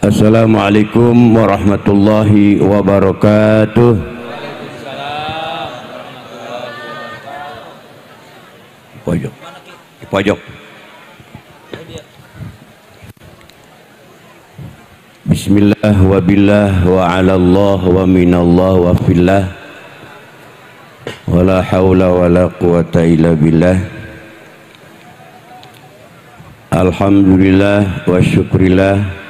Assalamualaikum warahmatullahi wabarakatuh. Pojok. Pojok. Bismillah wa billah wa ala Allah wa minallah wa fillah wa la hawla wa la quwata illa billah. Alhamdulillah wa syukrillah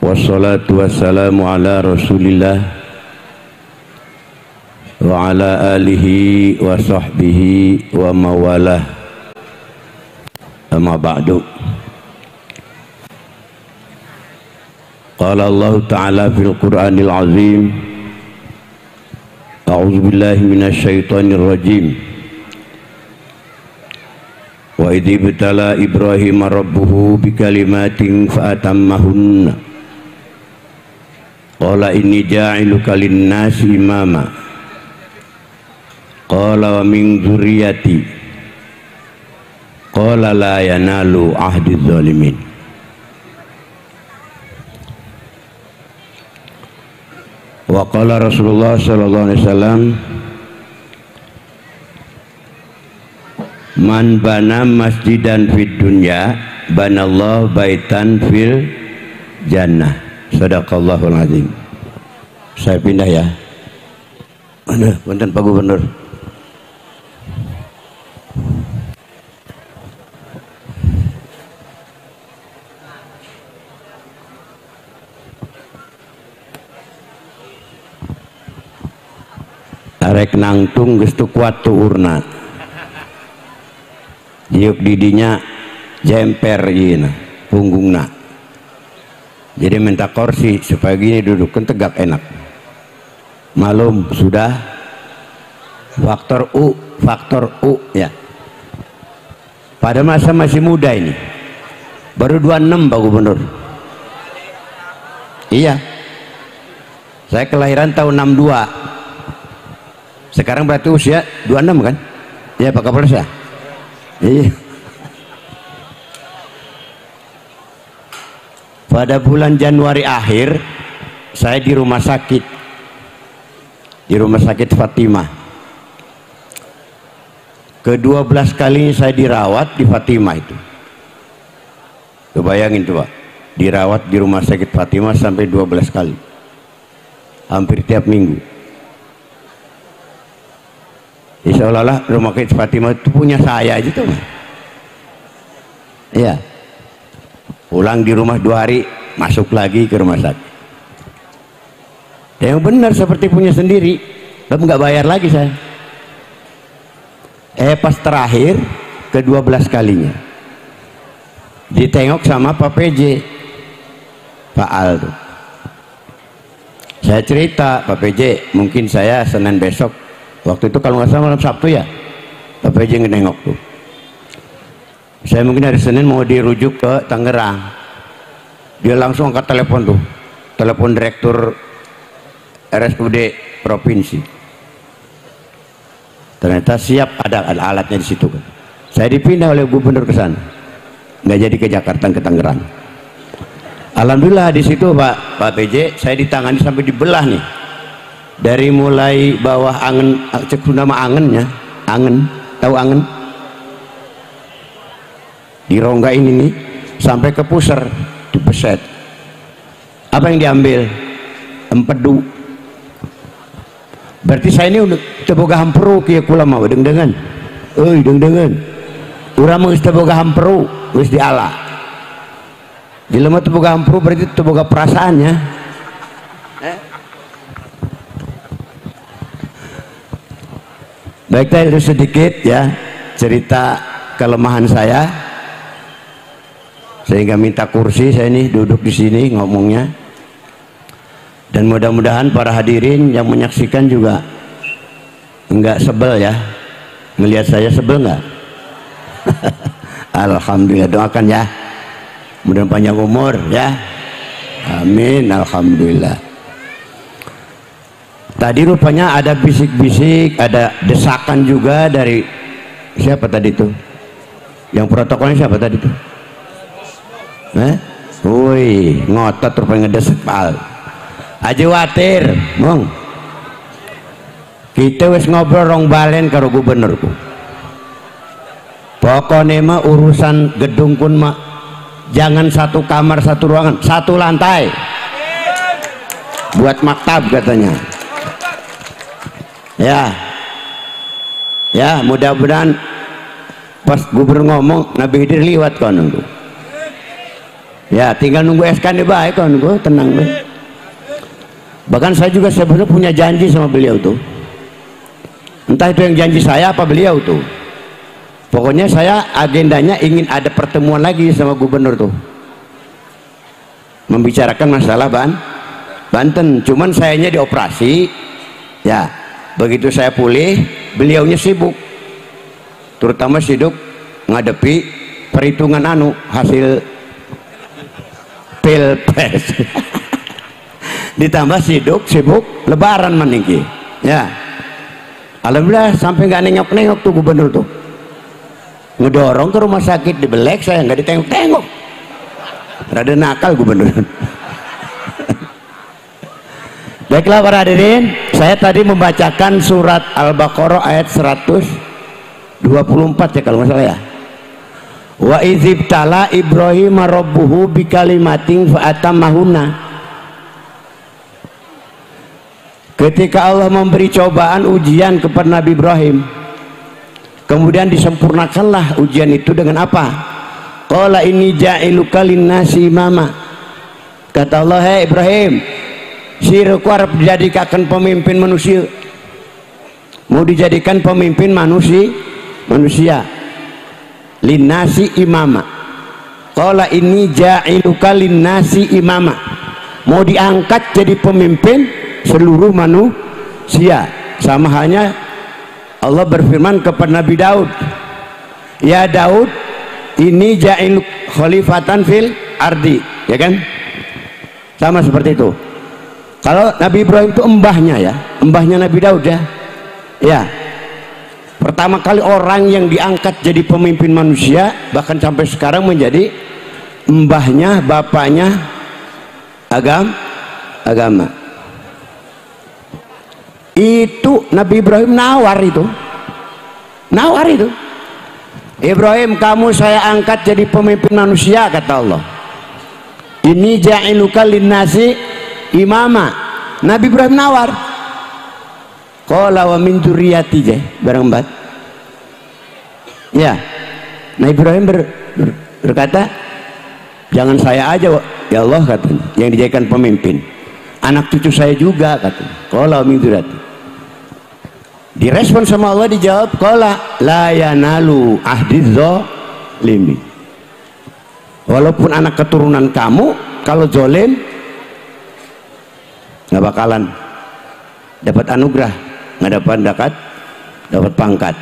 wassalatu wassalamu ala rasulillah wa ala alihi wa sahbihi wa mawalah, amma ba'du. Qala Allah ta'ala fil Qur'anil azim, a'udzu billahi minasy syaithanir rajim. Wa idh ibtala Ibrahim rabbuhu bikalimatin fa'atammahunna qala inni ja'iluka lin-nasi imama qala wa min dzurriyyati qala la yanalu ahdi dzalimin. Wa qala Rasulullah sallallahu alaihi wasallam, man bana masjidan fid dunya banallahu baitan fil jannah. Sadaqallahul azim. Saya pindah ya. Mana punten Pak Gubernur. Arek nangtung geus teu kuat tu urna. Diuk didinya jemper ieu punggungna. Jadi minta kursi supaya gini dudukkan tegak enak. Malum sudah faktor U ya. Pada masa masih muda ini. Baru 26 Pak Gubernur. Iya. Saya kelahiran tahun 62. Sekarang berarti usia 26 kan? Iya Pak Kapolres ya? Iya. Pada bulan Januari akhir saya di rumah sakit, Fatimah. Ke-12 kalinya saya dirawat di Fatimah itu. Kebayangin tuh Pak, dirawat di rumah sakit Fatimah sampai 12 kali, hampir tiap minggu. Seolah-olah rumah sakit Fatimah itu punya saya aja tuh. Iya. Pulang di rumah 2 hari, masuk lagi ke rumah sakit. Yang benar seperti punya sendiri, tapi nggak bayar lagi saya. Pas terakhir ke-12 kalinya ditengok sama Pak PJ, Pak Al tuh. Saya cerita, Pak PJ mungkin saya Senin besok, waktu itu kalau nggak salah malam Sabtu ya, Pak PJ ngenengok tuh. Saya mungkin hari Senin mau dirujuk ke Tangerang. Dia langsung angkat telepon tuh, telepon direktur RSUD provinsi. Ternyata siap, ada alatnya di situ kan. Saya dipindah oleh gubernur ke sana, nggak jadi ke Jakarta, ke Tangerang. Alhamdulillah di situ Pak PJ saya ditangani sampai dibelah nih. Dari mulai bawah angen, cek nama angennya, angen, tahu angen? Di rongga ini nih sampai ke pusar dipeset. Apa yang diambil? Empedu. Berarti saya ini udah teboga hamperu kieu kula mah dengdengan. Euy dengdengan. Urang mah geus teboga hamperu, geus diala. Jelema teboga hamperu berarti teboga perasaannya. Baik, itu sedikit ya cerita kelemahan saya. Sehingga minta kursi saya ini duduk di sini ngomongnya. Dan mudah-mudahan para hadirin yang menyaksikan juga enggak sebel ya. Melihat saya sebel enggak? Alhamdulillah, doakan ya. Mudah-mudahan panjang umur ya. Amin, alhamdulillah. Tadi rupanya ada bisik-bisik, ada desakan juga dari siapa tadi tuh? Yang protokolnya siapa tadi tuh? Woi, ngotot rupanya ngedeset pal. Aja watir, mong. Kita wis ngobrol rong balen karo gubernurku. Pokoknya mah urusan gedung kun mah jangan satu kamar satu ruangan, satu lantai. Buat maktab katanya. Ya, mudah-mudahan pas gubernur ngomong Nabi Khidir liwat kan nunggu. Ya, tinggal nunggu SK nih baik kan nunggu, tenang deh. Bahkan saya juga sebenarnya punya janji sama beliau tuh. Entah itu yang janji saya apa beliau tuh. Pokoknya saya agendanya ingin ada pertemuan lagi sama gubernur tuh. Membicarakan masalah Banten. Cuman sayanya dioperasi. Ya, begitu saya pulih, beliaunya sibuk. Terutama sibuk ngadepi perhitungan hasil pilpres. Ditambah sibuk lebaran maniki. Ya. Alhamdulillah sampai nggak nengok-nengok tuh gubernur tuh. Ngedorong ke rumah sakit dibelek, saya nggak ditengok-tengok. Rada nakal gubernur. Baiklah para hadirin, saya tadi membacakan surat Al-Baqarah ayat 124 ya kalau nggak salah ya. Wa idzibtala Ibrahim rabbuhu bikalimatin fa'atammahunna. Ketika Allah memberi cobaan ujian kepada Nabi Ibrahim, kemudian disempurnakanlah ujian itu dengan apa? Qala inni ja'iluka linnasi imama. Kata Allah, "Hei Ibrahim, siruku harap dijadikan pemimpin manusia." Mau dijadikan pemimpin manusia. Linnasi imama. Qala inni ja'iluka linnasi imama. Mau diangkat jadi pemimpin seluruh manusia. Sama hanya Allah berfirman kepada Nabi Daud, "Ya Daud, ini ja'il khalifatan fil ardi." Ya kan? Sama seperti itu. Kalau Nabi Ibrahim itu mbahnya Nabi Daud ya. Ya. Pertama kali orang yang diangkat jadi pemimpin manusia, bahkan sampai sekarang menjadi mbahnya, bapaknya agama. Itu Nabi Ibrahim nawar itu. Ibrahim, kamu saya angkat jadi pemimpin manusia, kata Allah. Ini ja'iluka linnasi imama. Nabi Ibrahim nawar. Qala wa min dzurriyyati barang bat. Ya. Nabi Ibrahim berkata, jangan saya aja ya Allah, katanya, yang dijadikan pemimpin. Anak cucu saya juga, katanya. Qala wa min dzurriyyati. Direspon sama Allah, dijawab, qala la yanalu ahdiz zalimin. Walaupun anak keturunan kamu, kalau zalim nggak bakalan dapat anugerah, nggak dapat pangkat.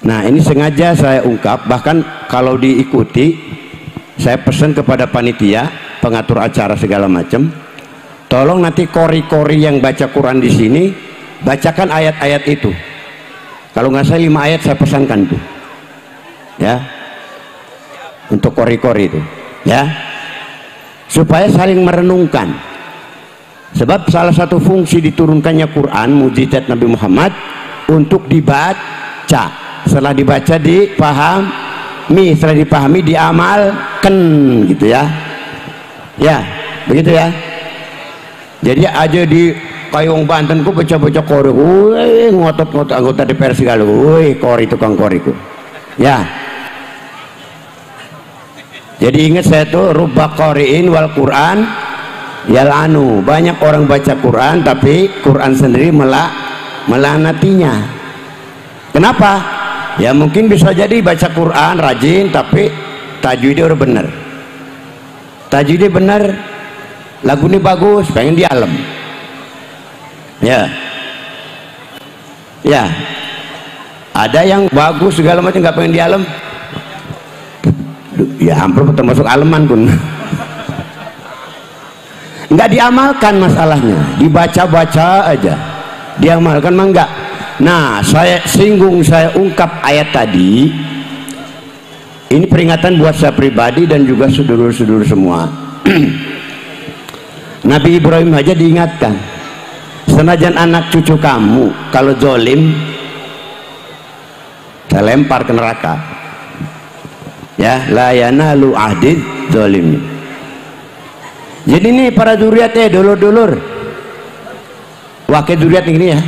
Nah, ini sengaja saya ungkap, bahkan kalau diikuti saya pesan kepada panitia pengatur acara segala macam, tolong nanti kori-kori yang baca Quran di sini bacakan ayat-ayat itu. Kalau nggak saya 5 ayat saya pesankan tuh, ya, untuk kori-kori itu, ya, supaya saling merenungkan. Sebab salah satu fungsi diturunkannya Quran, mukjizat Nabi Muhammad, untuk dibaca. Setelah dibaca dipahami, setelah dipahami diamalkan, gitu ya. Ya, begitu ya. Jadi aja di Kayong Banten ku baca-baca kori, ngotot-ngotot anggota DPR segala, kori tukang koriku. Ya. Jadi ingat saya tuh, rubba qari'in wal Quran yal'anu. Banyak orang baca Quran tapi Quran sendiri melanatinya. Kenapa? Ya mungkin bisa jadi baca Quran rajin tapi tajwidnya udah bener. Tajwidnya bener, lagunya bagus, pengen di alam. Ya. Ya. Ada yang bagus segala macam nggak pengen di alam. Ya hampir termasuk aleman pun. Nggak diamalkan masalahnya, dibaca-baca aja, diamalkan mah enggak. Nah, saya ungkap ayat tadi Ini peringatan buat saya pribadi dan juga sedulur-sedulur semua. Nabi Ibrahim aja diingatkan, senajan anak cucu kamu kalau zolim, saya lempar ke neraka. Ya, la yanalu ahdid zolim. Jadi nih para duriatnya, dulur-dulur, wakil duriat ini ya,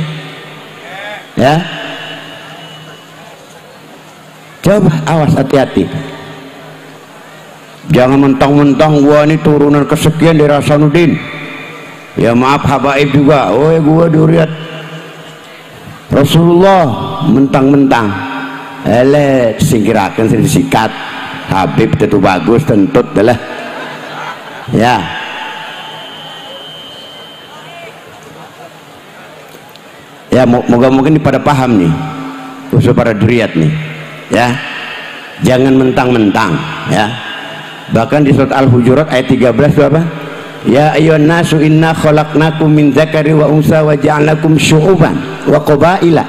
ya. Coba awas, hati-hati. Jangan mentang-mentang gua ini turunan kesekian dari Hasanuddin. Ya maaf habaib juga. Oh ya gua duriat Rasulullah, mentang-mentang. Singkirakan sering disikat. Habib itu bagus tentut adalah. Ya. Ya moga-moga ini pada paham nih. Khusus para duriat nih. Ya, jangan mentang-mentang ya. Bahkan di surat Al-Hujurat ayat 13 itu apa? Ya ayyuhan nasu inna khalaqnakum min dzakari wa unsa wa ja'alnakum syu'uban wa qabaila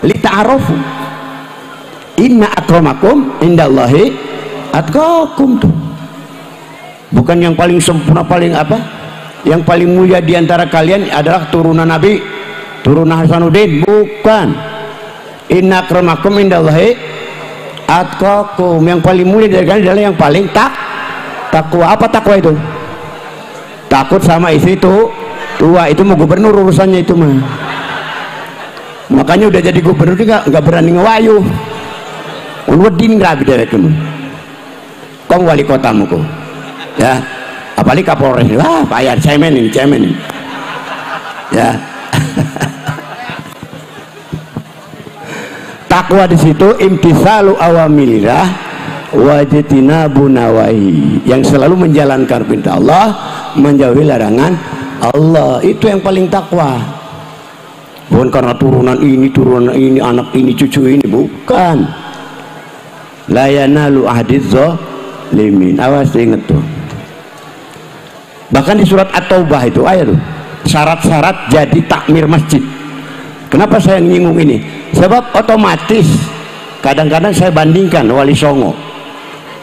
lita'arafu inna akramakum indallahi atqakum. Tuh bukan yang paling sempurna, paling apa, yang paling mulia di antara kalian adalah turunan Nabi, turunan Hasanuddin, bukan. Inna akramakum indallahi atqakum, yang paling mulia dari kalian adalah yang paling takwa. Apa takwa itu? Takut sama istri tua. Itu mau gubernur urusannya itu mah. Makanya udah jadi gubernur juga nggak berani ngewayu. Wedin rabi dari kamu. Kong wali kotamu kok. Ya, apalagi Kapolres. Wah, bayar cemen ini. Ya. Takwa di situ imtisalu awamirillah wajtinabun nawahi, yang selalu menjalankan perintah Allah, menjauhi larangan Allah. Itu yang paling takwa. Bukan karena turunan ini, anak ini, cucu ini, bukan. La yanalu ahdiz zalimin. Awas, ingat tuh. Bahkan di surat At-Taubah itu ayat tuh, syarat-syarat jadi takmir masjid. Kenapa saya nyinggung ini? Sebab otomatis kadang-kadang saya bandingkan Wali Songo.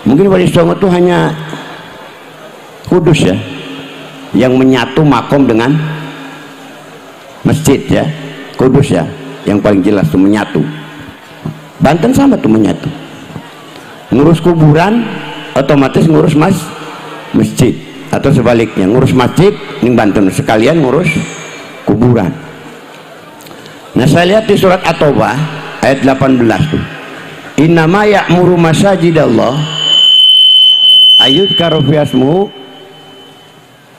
Mungkin Wali Songo itu hanya Kudus ya, yang menyatu makom dengan masjid ya. Kudus ya, yang paling jelas tuh menyatu. Banten sama tuh menyatu. Ngurus kuburan otomatis ngurus masjid, atau sebaliknya ngurus masjid ning Banten sekalian ngurus kuburan. Nah saya lihat di surat At-Taubah ayat 18 tuh, innama ya'muru masajidallah ayudkaru fi asmuhu,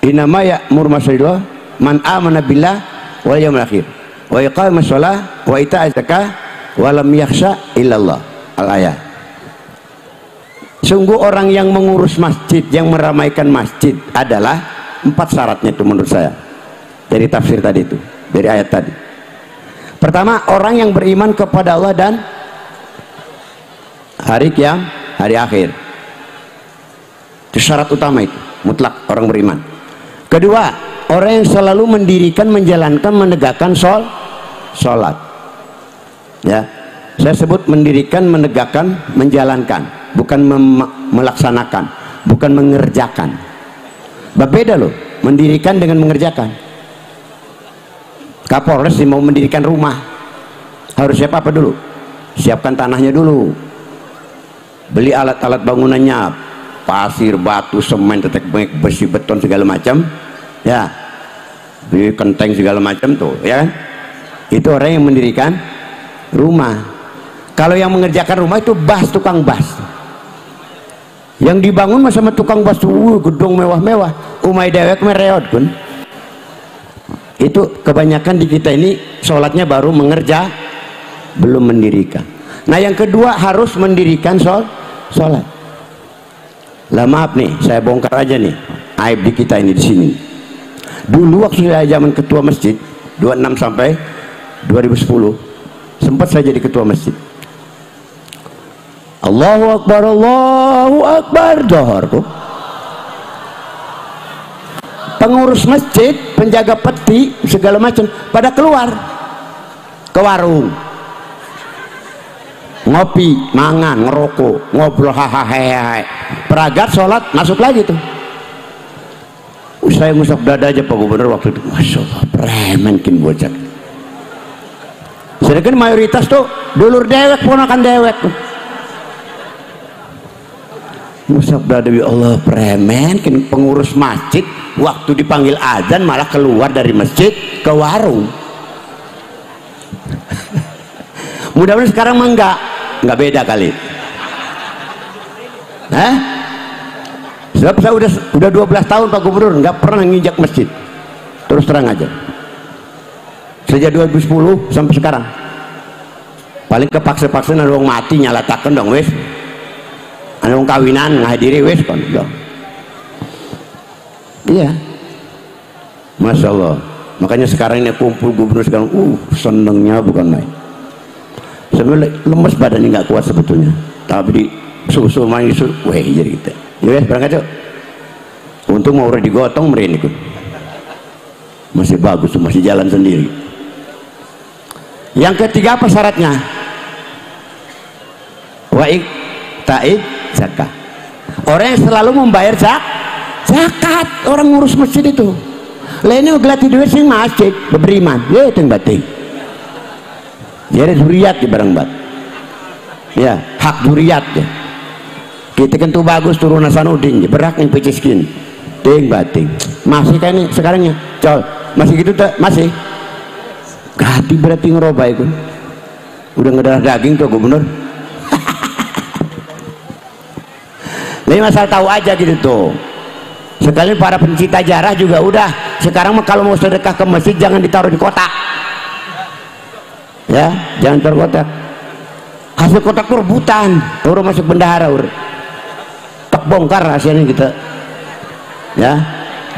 innama ya'muru masajidallah man amana billah wal yawmil akhir wa iqamas shalah wa ita'az zakah wa lam yakhsha illallah. Al-ayat. Sungguh orang yang mengurus masjid, yang meramaikan masjid adalah 4 syaratnya itu menurut saya dari tafsir tadi itu, dari ayat tadi. Pertama, orang yang beriman kepada Allah dan hari akhir. Itu syarat utama, itu mutlak orang beriman. Kedua, orang yang selalu mendirikan, menjalankan, menegakkan sholat. Ya, saya sebut mendirikan, menegakkan, menjalankan, bukan melaksanakan, bukan mengerjakan. Berbeda loh, mendirikan dengan mengerjakan. Kapolres mau mendirikan rumah, harus siap apa dulu? Siapkan tanahnya dulu, beli alat-alat bangunannya, pasir, batu, semen, tetek bengek, besi, beton segala macam, ya, beli kenteng segala macam tuh, ya kan? Itu orang yang mendirikan rumah. Kalau yang mengerjakan rumah itu tukang bas. Yang dibangun sama tukang bas tuh gedung mewah-mewah, umai dewek mereot pun. Itu kebanyakan di kita ini sholatnya baru mengerja, belum mendirikan. Nah yang kedua harus mendirikan sholat. Lah maaf nih, saya bongkar aja nih aib di kita ini di sini. Dulu waktu saya zaman ketua masjid 26 sampai 2010 sempat saya jadi ketua masjid. Allahu Akbar dohor kok. Pengurus masjid, penjaga peti, segala macam pada keluar ke warung. ngopi, mangan, ngerokok, ngobrol hahaha, peragat, sholat, masuk lagi tuh. Saya ngusap dada aja Pak Gubernur waktu itu, Masya Allah, preman kin bocah. Sedangkan mayoritas tuh dulur dewek, ponakan dewek tuh. Ngusap dada, ya Allah, preman kin pengurus masjid, waktu dipanggil azan malah keluar dari masjid ke warung. Mudah-mudahan sekarang mah enggak beda kali. Sebab saya udah 12 tahun Pak Gubernur nggak pernah nginjak masjid. Terus terang aja. Sejak 2010 sampai sekarang. Paling kepaksa-paksa ada orang mati nyalatakan dong wes. Ada orang kawinan ngahadiri wes kan dong. Iya. Masya Allah. Makanya sekarang ini kumpul gubernur sekarang, senengnya bukan main. Sebenarnya lemes badannya nggak kuat sebetulnya, tapi di susu main susu, weh jadi gitu. Ya berangkat yuk. Untung mau udah digotong merin ikut. Masih bagus tuh, masih jalan sendiri. Yang ketiga apa syaratnya? Wa'ik ta'id zakat. Orang yang selalu membayar zakat, orang ngurus masjid itu. Lainnya ngegelati duit sing masjid, beriman, ya itu yang batin. Jadi zuriat di barang bat. Ya, hak zuriat ya. Kita kan tuh bagus turun Hasanuddin, berak yang peciskin. Ting bating. Masih kayak ini sekarangnya. Col, masih gitu tak? Masih. Gati berarti ngeroba itu. Udah ngedarah daging tuh Gubernur. Ini masalah tahu aja gitu tuh. Sekali para pencinta jarah juga udah. Sekarang kalau mau sedekah ke masjid jangan ditaruh di kotak. Ya, jangan taruh kotak. Hasil kotak tuh rebutan. Urus masuk bendahara tak bongkar hasilnya kita. Ya,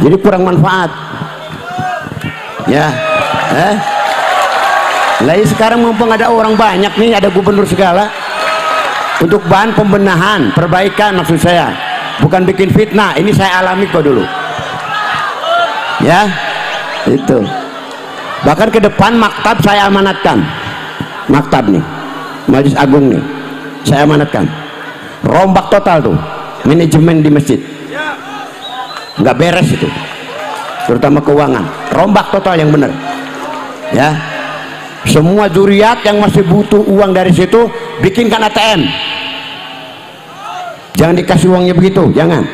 jadi kurang manfaat. Ya, Lain sekarang mumpung ada orang banyak nih, ada gubernur segala. Untuk bahan pembenahan, perbaikan maksud saya. Bukan bikin fitnah, ini saya alami kok dulu. Ya, itu. Bahkan ke depan maktab saya amanatkan. Maktab nih, Majelis Agung nih, saya amanatkan. Rombak total tuh, manajemen di masjid. Nggak beres itu, terutama keuangan. Rombak total yang benar. Ya, semua zuriat yang masih butuh uang dari situ, bikinkan ATM. Jangan dikasih uangnya begitu, jangan.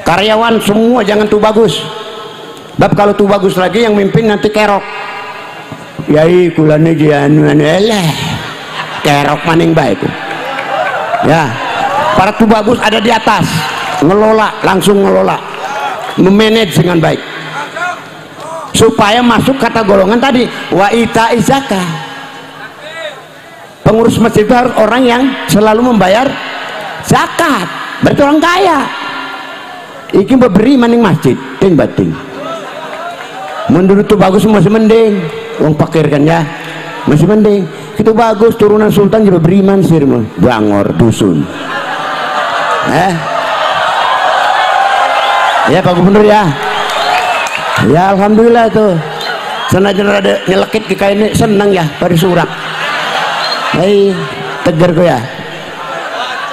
Karyawan semua jangan tuh bagus. Bab kalau tuh bagus lagi yang mimpin nanti kerok. Yai kulane jianu eleh. Kerok maning baik. Ya. Para tuh bagus ada di atas. Ngelola, langsung ngelola. Memanage dengan baik. Supaya masuk kata golongan tadi, wa ita zakah. Pengurus masjid itu harus orang yang selalu membayar zakat. Berarti orang kaya. Iki beri maning masjid, ting bating. Menurut itu bagus masih mending. Wong pakir kan ya, masih mending. Itu bagus turunan sultan juga beriman sih, Bangor dusun. Ya Pak Gubernur ya. Ya alhamdulillah tuh. Senajan ada nyelekit ke kain ini seneng ya pada surak. Hei, tegar kok ya.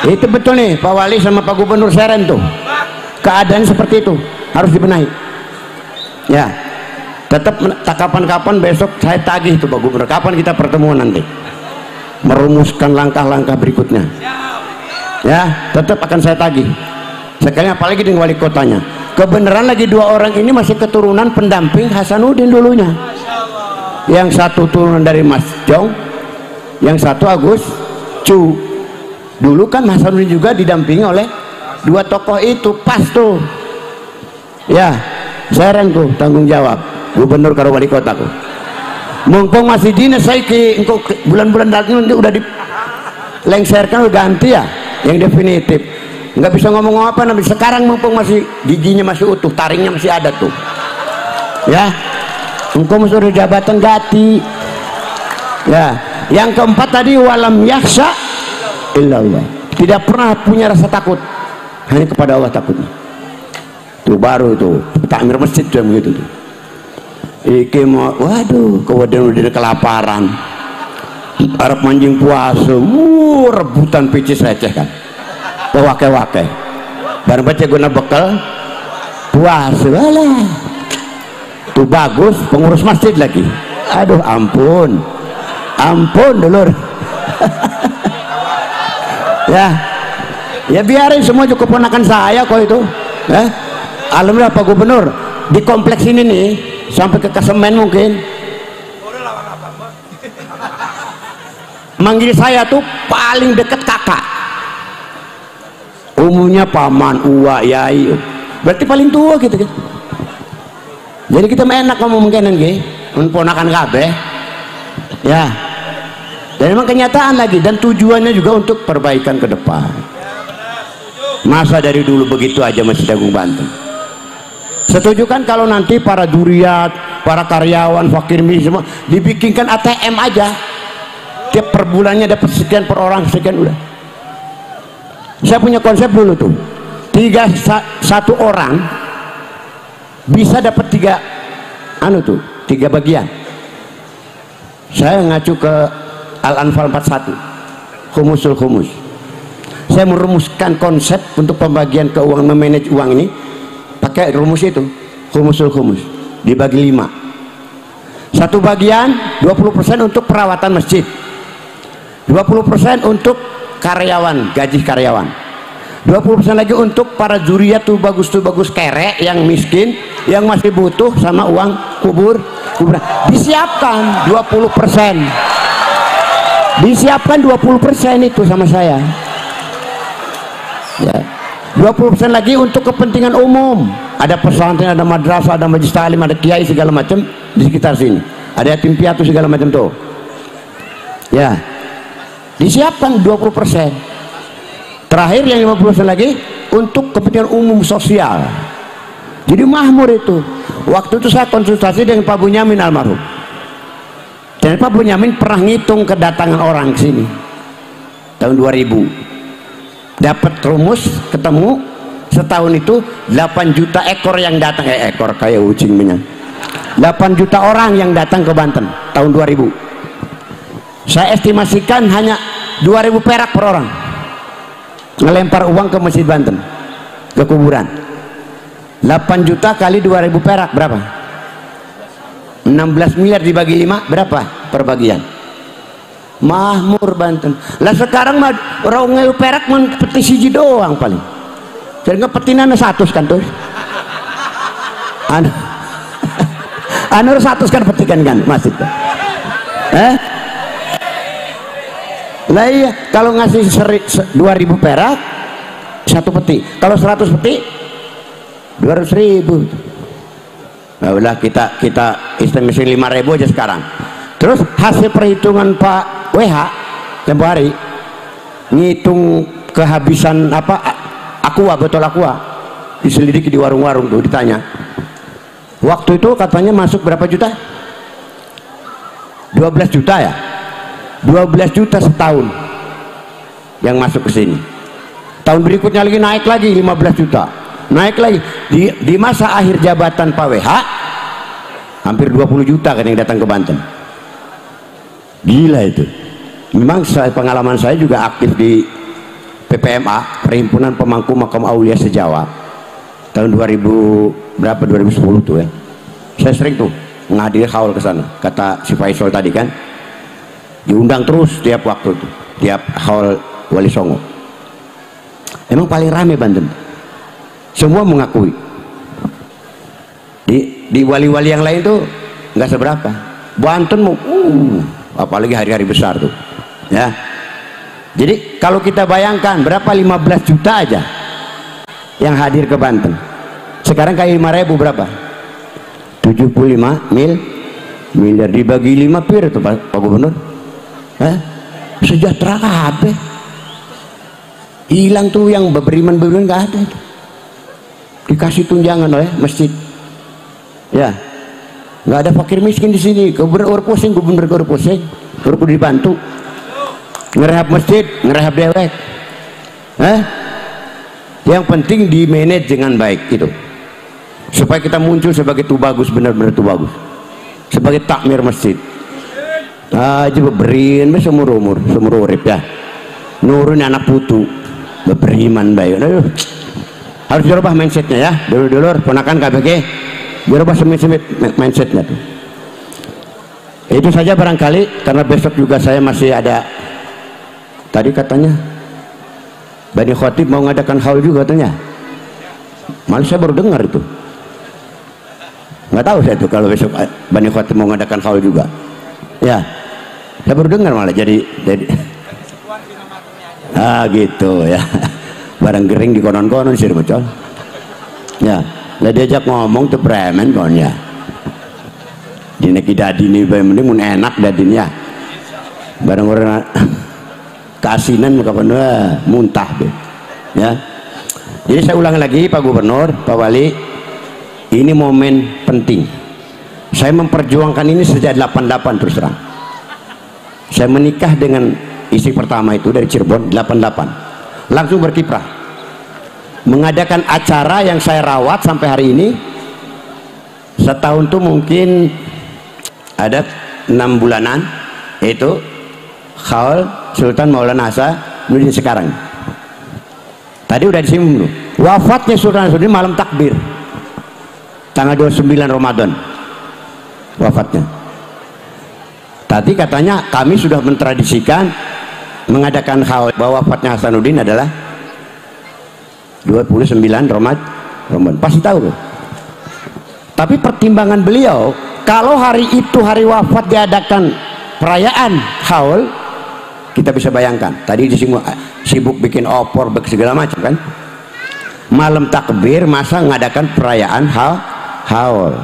Itu betul nih Pak Wali sama Pak Gubernur Seren tuh. Keadaan seperti itu harus dibenahi. Ya. Tetap kapan-kapan besok saya tagih tuh Pak Gubernur. Kapan kita pertemuan nanti? Merumuskan langkah-langkah berikutnya. Ya, tetap akan saya tagih. Sekali apalagi dengan wali kotanya. Kebenaran lagi dua orang ini masih keturunan pendamping Hasanuddin dulunya. Yang satu turunan dari Mas Jong, yang satu Agus Cu. Dulu kan Hasanuddin juga didampingi oleh dua tokoh itu, pas tuh. Ya, Seren tuh tanggung jawab. Gubernur karo wali kota tuh. Mumpung masih dinas saya ke bulan-bulan datang udah dilengserkan udah ganti ya yang definitif. Nggak bisa ngomong apa nabi sekarang mumpung masih giginya masih utuh, taringnya masih ada tuh. Ya. Engkau masih ada jabatan ganti. Ya. Yang keempat tadi walam yakhsha illallah. Tidak pernah punya rasa takut. Hanya kepada Allah takutnya. Tuh baru itu takmir masjid tuh yang begitu tuh. Iki mau, waduh, kemudian udah kelaparan. Arab manjing puasa, rebutan picis receh kan, wake-wake bareng baca guna bekal puasa lah tuh bagus, pengurus masjid lagi, aduh ampun dulur. ya biarin semua juga keponakan saya kok itu. Alhamdulillah Pak Gubernur di kompleks ini nih sampai ke Kasemen mungkin manggil saya tuh paling dekat kakak, umumnya paman, uwa, yai, berarti paling tua gitu kan. Jadi kita enak ngomong mungkinan gitu, ponakan kabeh ya. Dan memang kenyataan lagi, dan tujuannya juga untuk perbaikan ke depan. Masa dari dulu begitu aja Masjid Agung Banten. Setuju kan kalau nanti para duriat, para karyawan, fakir miskin semua dibikinkan ATM aja, tiap per bulannya dapat sekian per orang, sekian udah. Saya punya konsep dulu tuh, satu orang bisa dapat tiga bagian. Saya ngacu ke Al-Anfal 41, khumusul khumus. Saya merumuskan konsep untuk pembagian keuangan, memanage uang ini pakai rumus itu, khumusul khumus dibagi 5. Satu bagian 20% untuk perawatan masjid, 20% untuk karyawan, gaji karyawan, 20% lagi untuk para zuriat tuh bagus kerek yang miskin, yang masih butuh sama uang kuburan. Disiapkan 20%, disiapkan 20% itu sama saya ya. 20% lagi untuk kepentingan umum, ada pesantren, ada madrasah, ada majelis taklim, ada kiai segala macam di sekitar sini, ada yatim piatu segala macam tuh ya, disiapkan 20%. Terakhir yang 50% lagi untuk kepentingan umum sosial. Jadi makmur itu. Waktu itu saya konsultasi dengan Pak Bunyamin almarhum, dan Pak Bunyamin pernah ngitung kedatangan orang ke sini tahun 2000, dapat rumus, ketemu setahun itu 8 juta ekor yang datang, ekor kayak ucing minyak, 8 juta orang yang datang ke Banten tahun 2000. Saya estimasikan hanya 2.000 perak per orang ngelempar uang ke Masjid Banten, ke kuburan. 8 juta kali 2.000 perak berapa? 16 miliar dibagi 5 berapa per bagian? Mahmur Banten. Lah sekarang mah orang ngeu perak mun peti siji doang paling. Jadi petinan 100 kan tuh. Anu 100 kan petikan kan masjid. Lah iya, kalau ngasih 2.000 perak satu peti, kalau 100 peti 200.000. Nah udah kita estimasi 5.000 aja sekarang. Terus hasil perhitungan Pak WH tempo hari ngitung kehabisan aqua, botol aqua, diselidiki di warung-warung tuh, ditanya waktu itu katanya masuk berapa juta? 12 juta ya, 12 juta setahun yang masuk ke sini. Tahun berikutnya lagi naik lagi 15 juta, naik lagi di masa akhir jabatan Pak WH hampir 20 juta kan yang datang ke Banten. Gila itu. Memang pengalaman saya juga aktif di PPMA, Perhimpunan Pemangku Makam Aulia Sejawa, tahun 2000 berapa, 2010 tuh ya. Saya sering tuh menghadiri haul ke sana. Kata si Faisal tadi kan, diundang terus tiap waktu tuh, tiap haul Wali Songo. Emang paling rame Banten, semua mengakui. Di wali-wali yang lain tuh nggak seberapa. Banten mau apalagi hari-hari besar tuh ya. Jadi kalau kita bayangkan berapa, 15 juta aja yang hadir ke Banten. Sekarang kayak 5.000 berapa? 75 miliar dibagi 5 pir tuh Pak Gubernur. Sejahtera kabeh. Hilang tuh yang beriman nggak ada itu. Dikasih tunjangan oleh masjid. Ya. Nggak ada fakir miskin di sini. Gubernur pusing, perlu dibantu. Ngerehab masjid, ngerehab dewek. Yang penting di manage dengan baik itu, supaya kita muncul sebagai tubagus, benar-benar tubagus, sebagai takmir masjid. aja beberin seumur urip ya, nurun anak putu beberiman baik. Harus dirubah mindsetnya ya, dulur ponakan KBG, dirubah mindsetnya tuh. Itu saja barangkali, karena besok juga saya masih ada. Tadi katanya Bani Khotib mau ngadakan haul juga katanya. Malah saya baru dengar itu. Nggak tahu saya tuh kalau besok Bani Khotib mau ngadakan haul juga. Ya, saya baru dengar malah jadi gitu ya. Barang gering di konon-konon sih bocor. Ya, lah diajak ngomong tuh preman kon ya. Dineki dadi nih mending mun enak dadinya. Barang orang keasinan muka penuh muntah deh. Ya. Jadi saya ulang lagi Pak Gubernur, Pak Wali, ini momen penting. Saya memperjuangkan ini sejak 88 terus terang. Saya menikah dengan istri pertama itu dari Cirebon 88. Langsung berkiprah. Mengadakan acara yang saya rawat sampai hari ini. Setahun tuh mungkin ada 6 bulanan, yaitu Khaul Sultan Maulana Hasanuddin sekarang. Tadi udah disinggung dulu. Wafatnya Sultan Hasanuddin malam takbir, tanggal 29 Ramadan wafatnya. Tadi katanya kami sudah mentradisikan mengadakan Khaul bahwa wafatnya Hasanuddin adalah 29 Ramadan. Pasti tahu loh. Tapi pertimbangan beliau, kalau hari itu hari wafat diadakan perayaan haul, kita bisa bayangkan. Tadi disinggung sibuk bikin opor, segala macam kan. Malam takbir masa ngadakan perayaan haul.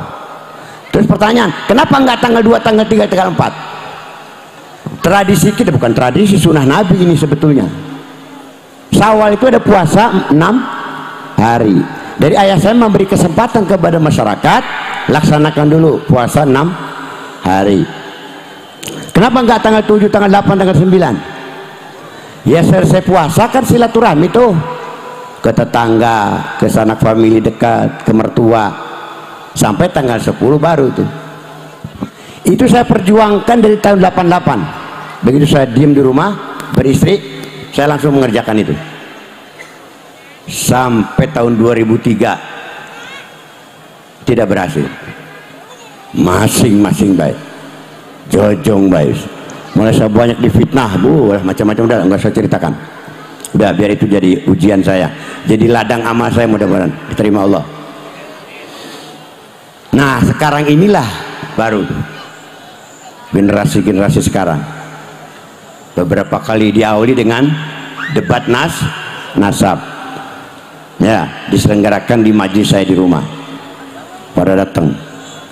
Terus pertanyaan, kenapa nggak tanggal 2, tanggal 3, tanggal 4? Tradisi kita bukan tradisi, sunnah Nabi ini sebetulnya. Syawal itu ada puasa 6 hari. Dari ayah saya memberi kesempatan kepada masyarakat, laksanakan dulu puasa 6 hari. Kenapa enggak tanggal 7, tanggal 8, tanggal 9? Ya selesai puasa kan silaturahmi tuh ke tetangga, ke sanak famili dekat, ke mertua, sampai tanggal 10 baru tuh. Itu saya perjuangkan dari tahun 88. Begitu saya diem di rumah beristri, saya langsung mengerjakan itu sampai tahun 2003 tidak berhasil. Masing-masing baik, jojong baik, mulai saya banyak difitnah bu, macam-macam. Udah nggak saya ceritakan, udah biar itu jadi ujian saya, jadi ladang amal saya, mudah-mudahan diterima Allah. Nah sekarang inilah baru generasi sekarang beberapa kali diawali dengan debat nasab ya, diselenggarakan di majlis saya di rumah. Pada datang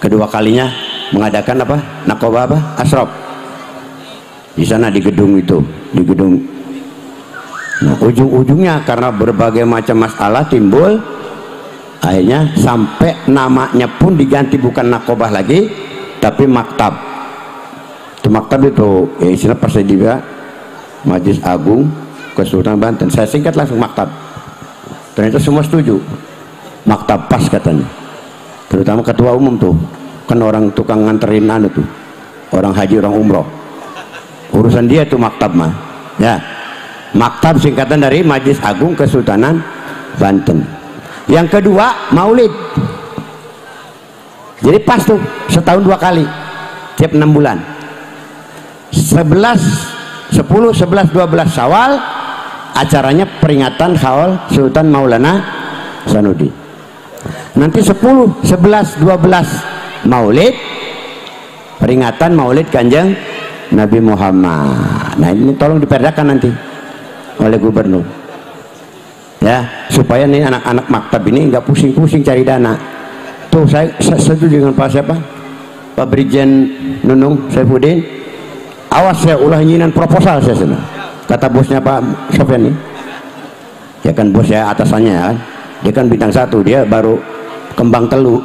kedua kalinya mengadakan apa, nakobah apa, asrop di sana di gedung itu, di gedung. Nah ujung-ujungnya karena berbagai macam masalah timbul, akhirnya sampai namanya pun diganti, bukan nakobah lagi tapi maktab. Itu maktab itu ya istilah Persediaan Majelis Agung Kesultanan Banten. Saya singkat langsung maktab. Ternyata semua setuju, maktab pas katanya. Terutama ketua umum tuh kan orang tukang nganterin anu tuh, orang haji, orang umroh, urusan dia tuh maktab mah ya. Maktab singkatan dari Majelis Agung Kesultanan Banten. Yang kedua maulid, jadi pas tuh setahun 2 kali tiap 6 bulan, 11, 10, 11, 12 Syawal acaranya peringatan haul Sultan Maulana Hasanuddin. Nanti 10, 11, 12 Maulid, peringatan Maulid Kanjeng Nabi Muhammad. Nah ini tolong diperdakan nanti oleh gubernur ya, supaya nih anak-anak maktab ini nggak pusing-pusing cari dana. Tuh saya setuju dengan Pak siapa, Pak Brigjen Nunung Saifuddin. Awas saya ulah nyinan proposal saya sana. Kata bosnya Pak Sofyan nih, ya kan bos ya atasannya ya kan, dia kan bintang 1, dia baru kembang telu.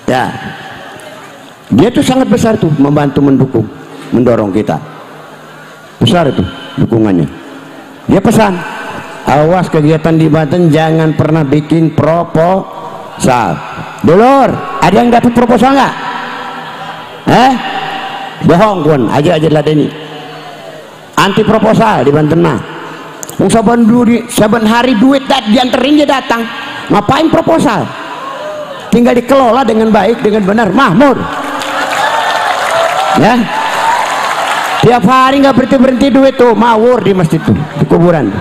Ya dia tuh sangat besar tuh, membantu, mendukung, mendorong kita, besar itu dukungannya. Dia pesan, awas kegiatan di Banten jangan pernah bikin proposal. Dulur, ada yang dapat proposal nggak? bohong kun aja ladeni anti proposal di Banten mah saban hari duit dianterin dia datang, ngapain proposal, tinggal dikelola dengan baik dengan benar makmur ya. Tiap hari nggak berhenti duit tuh mawur di masjid tuh di kuburan,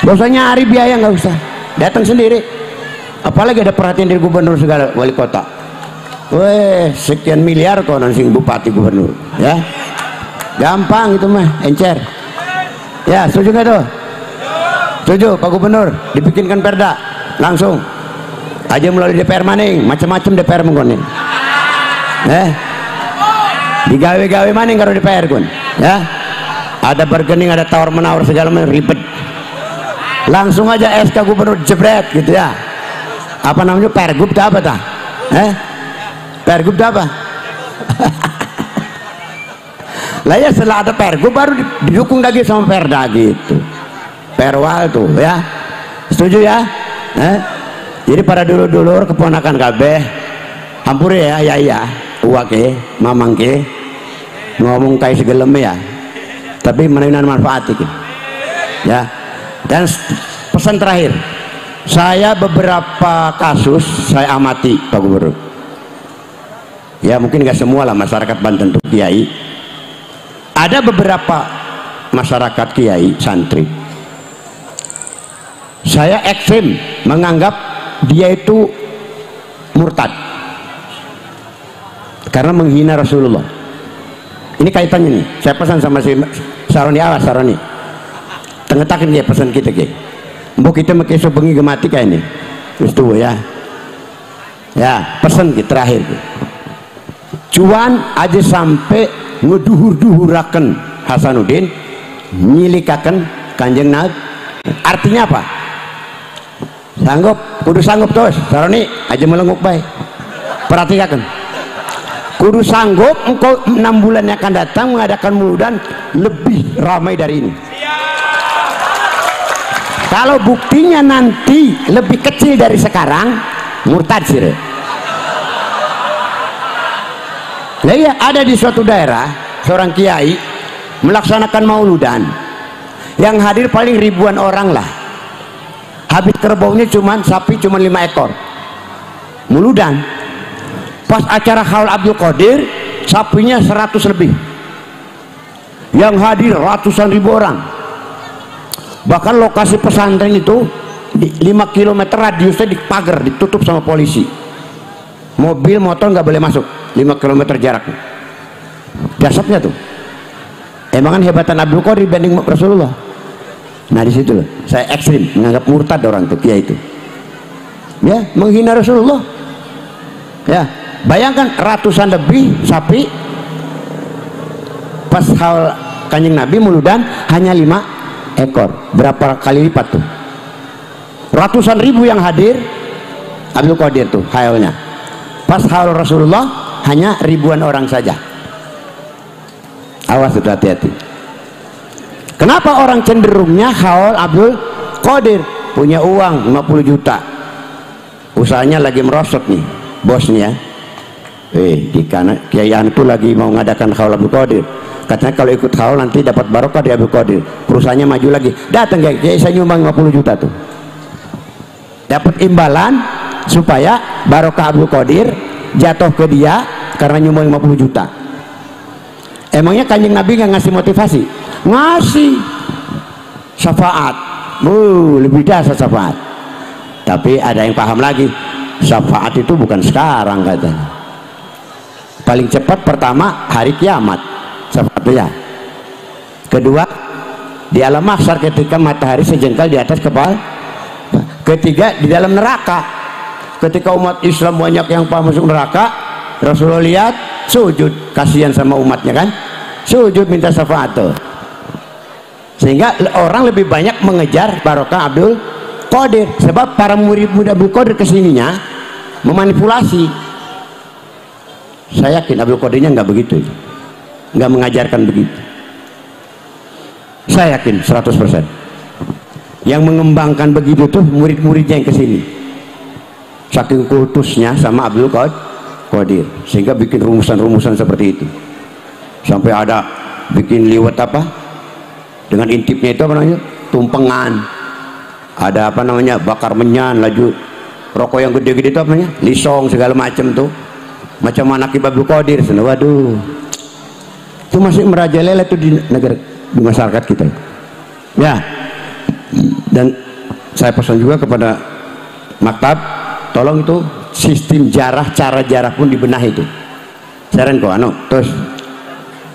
gak usah nyari biaya, nggak usah, datang sendiri. Apalagi ada perhatian dari gubernur segala wali kota, weh sekian miliar kok nanti bupati gubernur ya, gampang itu mah encer ya. Setuju nggak tuh? Setuju Pak Gubernur dibikinkan perda langsung aja melalui DPR maning, macam-macam DPR mengkonin digawe-gawe maning karo DPR kun ya, ada bargaining, ada tawar menawar segala macam ribet, langsung aja SK Gubernur jebret gitu ya. Apa namanya, pergub apa tah? Pergub apa? Lah ya setelah ada pergub baru didukung lagi sama perda gitu, perwal tuh ya. Setuju ya? Jadi para dulur-dulur keponakan kabeh hampura ya uake mamangke ngomong kayak segelem ya, tapi menainan manfaat itu ya. Dan pesan terakhir, saya beberapa kasus saya amati Pak Gubernur ya, mungkin nggak semua lah masyarakat Banten tuh kiai, ada beberapa masyarakat kiai santri saya ekstrim menganggap dia itu murtad karena menghina Rasulullah. Ini kaitannya nih, saya pesan sama si Saroni, awas Saroni tengetakin dia pesan kita ke mbok kita makai sebengi gemati kayak ini terus tuh ya pesan kita terakhir cuan aja sampai ngeduhur-duhuraken Hasanuddin nyilikaken Kanjeng Nabi. Artinya apa? Sanggup, kudu sanggup terus Saroni aja melenguk baik, perhatikan kudu sanggup engkau 6 bulan yang akan datang mengadakan muludan lebih ramai dari ini. Kalau buktinya nanti lebih kecil dari sekarang, murtad sih. Nah iya, ada di suatu daerah seorang kiai melaksanakan mauludan, yang hadir paling ribuan orang lah. Habis kerbaunya sapi cuma 5 ekor. Muludan. Pas acara Haul Abdul Qadir, sapinya 100 lebih. Yang hadir ratusan ribu orang. Bahkan lokasi pesantren itu 5 km radiusnya dipagar, ditutup sama polisi, mobil motor nggak boleh masuk 5 km jarak. Dasarnya tuh emang kan hebatan Abdul Qadir dibanding Rasulullah. Nah di situ loh saya ekstrim menganggap murtad orang tuh kiai itu ya, menghina Rasulullah ya. Bayangkan ratusan lebih sapi pas haul Kanjeng Nabi muludan hanya 5 ekor, berapa kali lipat tuh, ratusan ribu yang hadir Abdul Qadir tuh haulnya. Pas haul Rasulullah hanya ribuan orang saja. Awas itu, hati-hati. Kenapa orang cenderungnya haul Abdul Qadir? Punya uang 50 juta, usahanya lagi merosot nih bosnya. Di kanan kiaian itu lagi mau ngadakan haul Abdul Qadir, katanya kalau ikut haul nanti dapat barokah di Abdul Qadir, perusahaannya maju lagi. Datang kiai, saya nyumbang 50 juta tuh, dapat imbalan supaya barokah Abdul Qadir jatuh ke dia karena nyumbang 50 juta. Emangnya Kanjeng Nabi nggak ngasih motivasi? Ngasih syafaat, lebih dasar syafaat. Tapi ada yang paham lagi, syafaat itu bukan sekarang katanya, paling cepat pertama hari kiamat syafaatnya. Kedua di alam mahsyar ketika matahari sejengkal di atas kepala. Ketiga di dalam neraka ketika umat Islam banyak yang masuk neraka, Rasulullah lihat sujud kasihan sama umatnya kan, sujud minta syafaat tuh. Sehingga orang lebih banyak mengejar barokah Abdul Qadir, sebab para murid-murid Abdul Qadir kesininya memanipulasi. Saya yakin Abdul Qadirnya nggak begitu, nggak mengajarkan begitu. Saya yakin 100%. Yang mengembangkan begitu tuh murid-muridnya yang kesini, saking kultusnya sama Abdul Qadir, sehingga bikin rumusan-rumusan seperti itu. Sampai ada bikin liwet apa dengan intipnya itu apa namanya, tumpengan, ada apa namanya, bakar menyan, laju rokok yang gede-gede itu apa namanya, lisong, segala macam tuh, macam Manaqib Abdul Qadir. Waduh, itu masih merajalela tuh di negara, di masyarakat kita ya. Dan saya pesan juga kepada maktab, tolong itu sistem jarah, cara jarah pun dibenahi itu. Saran kok terus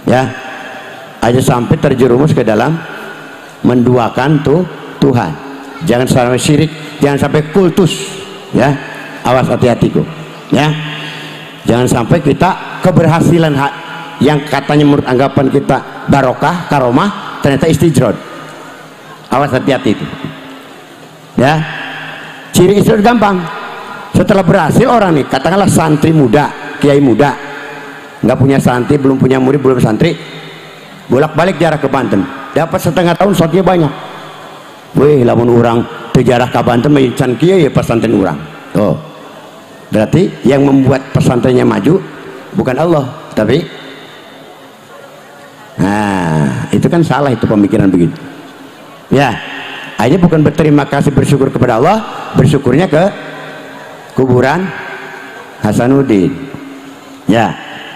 ya, aja sampai terjerumus ke dalam menduakan tuh Tuhan. Jangan sampai syirik, jangan sampai kultus ya. Awas, hati-hati kok ya. Jangan sampai kita keberhasilan yang katanya menurut anggapan kita barokah, karomah, ternyata istijrod. Awas, hati-hati itu ya. Ciri istijrod gampang. Setelah berhasil orang nih, katakanlah santri muda, kiai muda, nggak punya santri, belum punya murid, belum santri, bolak-balik jarah ke Banten, dapat setengah tahun shotnya banyak. Wih, lamun orang terjarah ke Banten mencan kiai ya pesantren orang. Oh, berarti yang membuat pesantrennya maju bukan Allah, tapi itu kan salah, itu pemikiran begitu ya. Aja bukan berterima kasih, bersyukur kepada Allah, bersyukurnya ke kuburan Hasanuddin ya.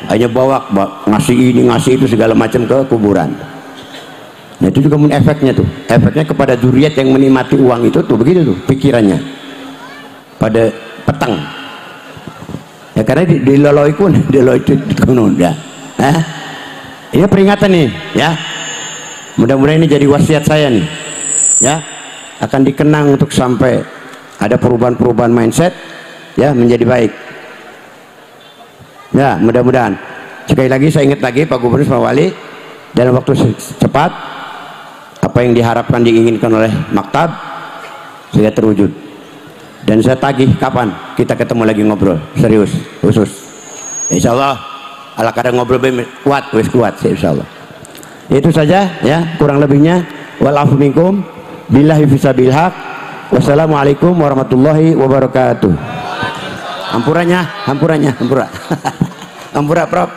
Hanya bawa ngasih ini ngasih itu segala macam ke kuburan. Nah itu juga efeknya tuh, efeknya kepada zuriat yang menikmati uang itu tuh begitu tuh pikirannya pada petang ya, karena diloloi pun diloloi itu ya. Ini peringatan nih ya, mudah-mudahan ini jadi wasiat saya nih ya, akan dikenang untuk sampai ada perubahan-perubahan mindset ya, menjadi baik ya. Mudah-mudahan sekali lagi saya ingat lagi Pak Gubernur, Pak Wali, dalam waktu cepat apa yang diharapkan, diinginkan oleh maktab sudah terwujud. Dan saya tagih kapan kita ketemu lagi ngobrol serius khusus, insya Allah. Ala kadang ngobrol kuat, wis kuat insya Allah. Itu saja ya, kurang lebihnya walafu minkum billahi fisabilillah. Wassalamualaikum warahmatullahi wabarakatuh. Hampurannya, hampura. Hampura, Prof.